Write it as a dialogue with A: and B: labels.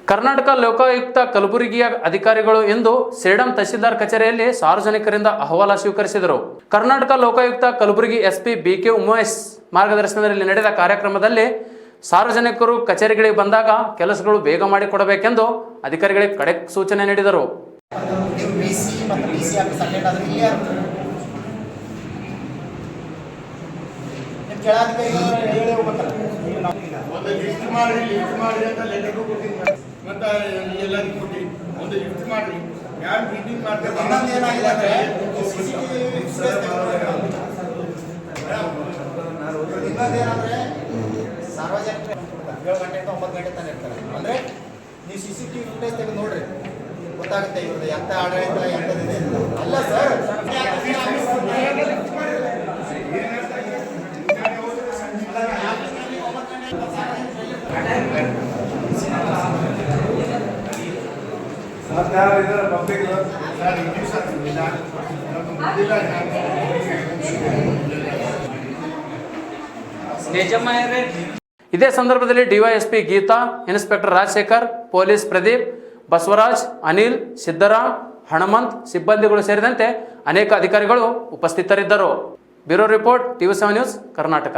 A: ಕರ್ನಾಟಕ ಲೋಕಾಯುಕ್ತ ಕಲಬುರಗಿಯ ಅಧಿಕಾರಿಗಳು ಇಂದು ಸೇಡಂ ತಹಸೀಲ್ದಾರ್ ಕಚೇರಿಯಲ್ಲಿ ಸಾರ್ವಜನಿಕರಿಂದ ಅಹವಾಲು ಸ್ವೀಕರಿಸಿದರು. ಕರ್ನಾಟಕ ಲೋಕಾಯುಕ್ತ ಕಲಬುರಗಿ ಎಸ್ಪಿ ಬಿಕೆ ಉಮೇಶ್ ಮಾರ್ಗದರ್ಶನದಲ್ಲಿ ನಡೆದ ಕಾರ್ಯಕ್ರಮದಲ್ಲಿ ಸಾರ್ವಜನಿಕರು ಕಚೇರಿಗಳಿಗೆ ಬಂದಾಗ ಕೆಲಸಗಳು ಬೇಗ ಮಾಡಿಕೊಡಬೇಕೆಂದು ಅಧಿಕಾರಿಗಳಿಗೆ ಖಡಕ್ ಸೂಚನೆ ನೀಡಿದರು.
B: ಮತ್ತೆ ಎಲ್ಲರಿಗೂ ಕೊಟ್ಟು ಒಂದು ಲಿಫ್ಟ್ ಮಾಡಿ ಯಾರು ಮೀಟಿಂಗ್ ಮಾಡ್ತಾರೆ
C: ಸಾರ್ವಜನಿಕರು 7 ಗಂಟೆಯಿಂದ 9 ಗಂಟೆ ತನಕ ಇರ್ತಾರೆ. ಅಂದರೆ ನೀವು CCTV ಫುಟೇಜ್ ತೆಗೆದು ನೋಡ್ರಿ, ಗೊತ್ತಾಗುತ್ತೆ ಇವ್ರದ್ದು ಎಂಥ ಆಡಳಿತ ಎಂಥದಿದೆ. ಅಲ್ಲ ಸರ್,
A: ಇದೇ ಸಂದರ್ಭದಲ್ಲಿ DYSP Geetha, inspector Rajashekhar, police Pradeep, Basavaraj, Anil, Siddaram, Hanumanth ಸಿಬ್ಬಂದಿಗಳು ಸೇರಿದಂತೆ ಅನೇಕ ಅಧಿಕಾರಿಗಳು ಉಪಸ್ಥಿತರಿದ್ದರು. Bureau report, TV7 news, Karnataka.